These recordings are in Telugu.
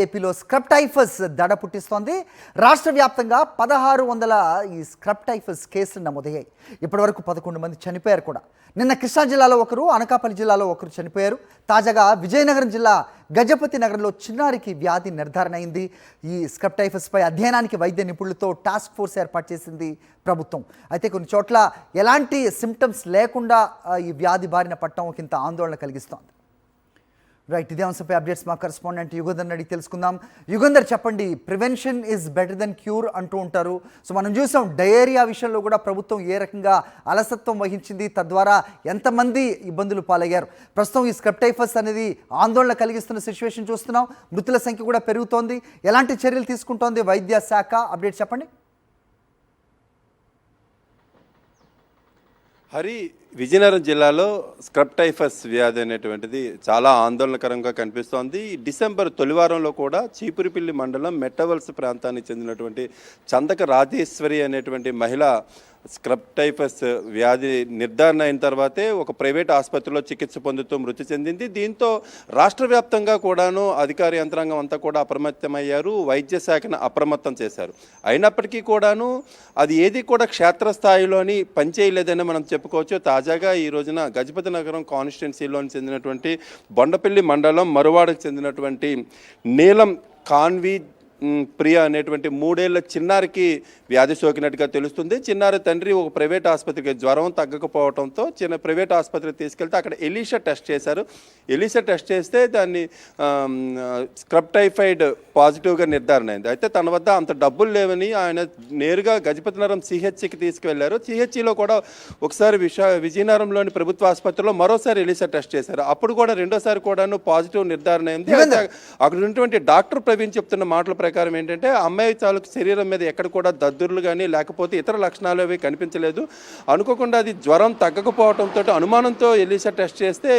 ఏపీలో స్క్రబ్ టైఫస్ దడ పుట్టిస్తోంది. రాష్ట్ర వ్యాప్తంగా 1600 ఈ స్క్రబ్ టైఫస్ కేసులు నమోదయ్యాయి. ఇప్పటివరకు 11 మంది చనిపోయారు కూడా. నిన్న కృష్ణా జిల్లాలో ఒకరు, అనకాపల్లి జిల్లాలో ఒకరు చనిపోయారు. తాజాగా విజయనగరం జిల్లా గజపతి నగరంలో చిన్నారికి వ్యాధి నిర్ధారణ అయింది. ఈ స్క్రబ్ టైఫస్పై అధ్యయనానికి వైద్య నిపుణులతో టాస్క్ ఫోర్స్ ఏర్పాటు చేసింది ప్రభుత్వం. అయితే కొన్ని చోట్ల ఎలాంటి సిమ్టమ్స్ లేకుండా ఈ వ్యాధి బారిన పడటం ఒకంత ఆందోళన కలిగిస్తోంది. రైట్, ఇదే అంశంపై అప్డేట్స్ మా కరెస్పాండెంట్ యుగంధర్ అడిగి తెలుసుకుందాం. యుగంధర్, చెప్పండి, prevention is better then cure అంటూ ఉంటారు. సో మనం చూసాం డయేరియా విషయంలో కూడా ప్రభుత్వం ఏ రకంగా అలసత్వం వహించింది, తద్వారా ఎంతమంది ఇబ్బందులు పాలయ్యారు. ప్రస్తుతం ఈ స్క్రబ్ టైఫస్ అనేది ఆందోళన కలిగిస్తున్న సిచ్యువేషన్ చూస్తున్నాం. మృతుల సంఖ్య కూడా పెరుగుతోంది. ఎలాంటి చర్యలు తీసుకుంటోంది వైద్య శాఖ? అప్డేట్ చెప్పండి. హరి, విజయనగరం జిల్లాలో స్క్రబ్ టైఫస్ వ్యాధి అనేటువంటిది చాలా ఆందోళనకరంగా కనిపిస్తోంది. డిసెంబర్ తొలివారంలో కూడా చీపురిపిల్లి మండలం మెట్టవలస ప్రాంతానికి చెందినటువంటి చందక రాజేశ్వరి అనేటువంటి మహిళ స్క్రబ్ టైఫస్ వ్యాధి నిర్ధారణ అయిన తర్వాతే ఒక ప్రైవేట్ ఆసుపత్రిలో చికిత్స పొందుతూ మృతి చెందింది. దీంతో రాష్ట్ర వ్యాప్తంగా కూడాను అధికార యంత్రాంగం అంతా కూడా అప్రమత్తమయ్యారు, వైద్య శాఖను అప్రమత్తం చేశారు. అయినప్పటికీ కూడాను అది ఏది కూడా క్షేత్రస్థాయిలోని పనిచేయలేదని మనం చెప్పుకోవచ్చు. తాజాగా ఈ రోజున గజపతి నగరం కాన్స్టిట్యున్సీలోని చెందినటువంటి బొండపల్లి మండలం మరువాడకు చెందినటువంటి నీలం కాన్వి ప్రియ అనేటువంటి 3 ఏళ్ల చిన్నారికి వ్యాధి సోకినట్టుగా తెలుస్తుంది. చిన్నారి తండ్రి ఒక ప్రైవేట్ ఆసుపత్రికి జ్వరం తగ్గకపోవడంతో ప్రైవేట్ ఆసుపత్రికి తీసుకెళ్తే అక్కడ ఎలీషా టెస్ట్ చేశారు. ఎలీషా టెస్ట్ చేస్తే దాన్ని స్క్రబ్ టైఫాయిడ్ పాజిటివ్గా నిర్ధారణ అయింది. అయితే తన వద్ద అంత డబ్బులు లేవని ఆయన నేరుగా గజపతినగరం సిహెచ్సికి తీసుకువెళ్లారు. సిహెచ్సిలో కూడా ఒకసారి విజయనగరంలోని ప్రభుత్వ ఆసుపత్రిలో మరోసారి ఎలీషా టెస్ట్ చేశారు. అప్పుడు కూడా రెండోసారి కూడాను పాజిటివ్ నిర్ధారణ అయింది. అక్కడ ఉన్నటువంటి డాక్టర్ ప్రవీణ్ చెప్తున్న మాటల ప్రకారం ఏంటంటే అమ్మాయి తాలూకు శరీరం మీద ఎక్కడ కూడా దద్దుర్లు కానీ లేకపోతే ఇతర లక్షణాలు అవి కనిపించలేదు. అనుకోకుండా అది జ్వరం తగ్గకపోవడంతో అనుమానంతో ఎలీషా టెస్ట్ చేస్తే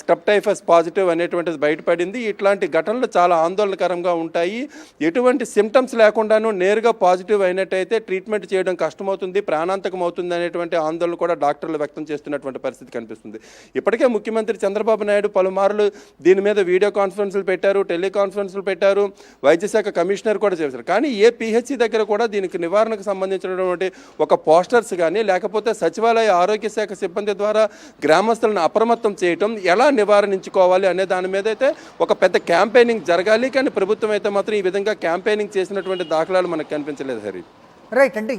స్క్రబ్ టైఫస్ పాజిటివ్ అనేటువంటిది బయటపడింది. ఇట్లాంటి ఘటనలు చాలా ఆందోళనకరంగా ఉంటాయి. ఎటువంటి సిమ్టమ్స్ లేకుండాను నేరుగా పాజిటివ్ అయినట్టయితే ట్రీట్మెంట్ చేయడం కష్టమవుతుంది, ప్రాణాంతకం అవుతుంది అనేటువంటి ఆందోళన కూడా డాక్టర్లు వ్యక్తం చేస్తున్నటువంటి పరిస్థితి కనిపిస్తుంది. ఇప్పటికే ముఖ్యమంత్రి చంద్రబాబు నాయుడు పలుమార్లు దీని మీద వీడియో కాన్ఫరెన్సులు పెట్టారు, టెలికాన్ఫరెన్సులు పెట్టారు, వైద్య శాఖ కమిషనర్ కూడా చేశారు. కానీ ఏ పిహెచ్సి దగ్గర కూడా దీనికి నివారణకు సంబంధించినటువంటి ఒక పోస్టర్స్ కానీ లేకపోతే సచివాలయ ఆరోగ్య శాఖ సిబ్బంది ద్వారా గ్రామస్తులను అప్రమత్తం చేయటం, ఎలా నివారించుకోవాలి అనే దాని మీద అయితే ఒక పెద్ద క్యాంపెయినింగ్ జరగాలి. కానీ ప్రభుత్వం అయితే మాత్రం ఈ విధంగా క్యాంపెయినింగ్ చేసినటువంటి దాఖలాలు మనకు కనిపించలేదు. హరి, రైట్, అంటే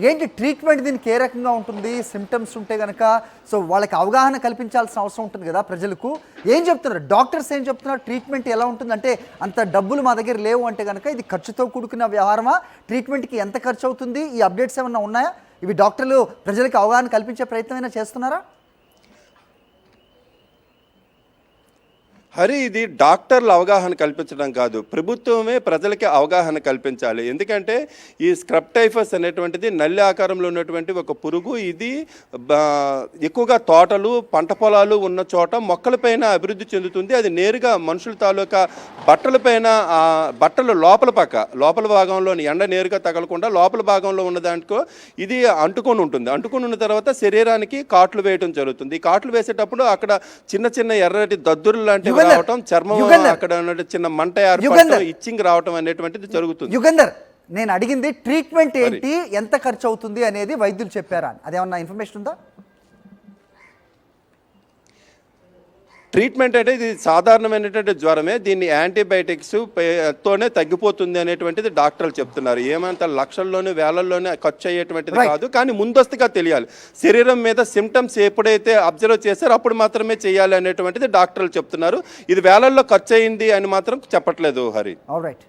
ఏంటి ట్రీట్మెంట్ దీనికి ఏ రకంగా ఉంటుంది? సిమ్టమ్స్ ఉంటే కనుక సో వాళ్ళకి అవగాహన కల్పించాల్సిన అవసరం ఉంటుంది కదా ప్రజలకు. ఏం చెప్తున్నారు డాక్టర్స్, ఏం చెప్తున్నారు? ట్రీట్మెంట్ ఎలా ఉంటుంది? అంటే అంత డబ్బులు మా దగ్గర లేవు అంటే కనుక ఇది ఖర్చుతో కూడుకున్న వ్యవహారమా? ట్రీట్మెంట్కి ఎంత ఖర్చు అవుతుంది? ఈ అప్డేట్స్ ఏమన్నా ఉన్నాయా? ఇవి డాక్టర్లు ప్రజలకు అవగాహన కల్పించే ప్రయత్నం చేస్తున్నారా? హరి, ఇది డాక్టర్లు అవగాహన కల్పించడం కాదు, ప్రభుత్వమే ప్రజలకి అవగాహన కల్పించాలి. ఎందుకంటే ఈ స్క్రబ్ టైఫస్ అనేటువంటిది నల్లి ఆకారంలో ఉన్నటువంటి ఒక పురుగు. ఇది ఎక్కువగా తోటలు, పంట పొలాలు ఉన్న చోట మొక్కలపైన అభివృద్ధి చెందుతుంది. అది నేరుగా మనుషుల తాలూకా బట్టలపైన, బట్టలు లోపల భాగంలోని ఎండ నేరుగా తగలకుండా లోపల భాగంలో ఉన్న దాంట్లో ఇది అంటుకొని ఉంటుంది. అంటుకొని ఉన్న తర్వాత శరీరానికి కాట్లు వేయడం జరుగుతుంది. ఈ కాట్లు వేసేటప్పుడు అక్కడ చిన్న చిన్న ఎర్రటి దద్దురు లాంటివి రావటం, చర్మం అక్కడ చిన్న మంట ఏర్పడటం, ఇచ్చింగ్ రావటం అనేటువంటిది జరుగుతుంది. యుగంధర్, నేను అడిగింది ట్రీట్మెంట్ ఏంటి, ఎంత ఖర్చు అవుతుంది అనేది వైద్యులు చెప్పారా? అదేమన్నా ఇన్ఫర్మేషన్ ఉందా? ట్రీట్మెంట్ అంటే ఇది సాధారణమైనటువంటి జ్వరమే, దీన్ని యాంటీబయాటిక్స్ తోనే తగ్గిపోతుంది అనేటువంటిది డాక్టర్లు చెప్తున్నారు. ఏమంత లక్షల్లోనే వేలల్లోనే ఖర్చు అయ్యేటువంటిది కాదు. కానీ ముందస్తుగా తెలియాలి, శరీరం మీద సిమ్టమ్స్ ఎప్పుడైతే అబ్జర్వ్ చేస్తారో అప్పుడు మాత్రమే చేయాలి అనేటువంటిది డాక్టర్లు చెప్తున్నారు. ఇది వేలల్లో ఖర్చు అయింది అని మాత్రం చెప్పట్లేదు. హరి, ఆల్రైట్.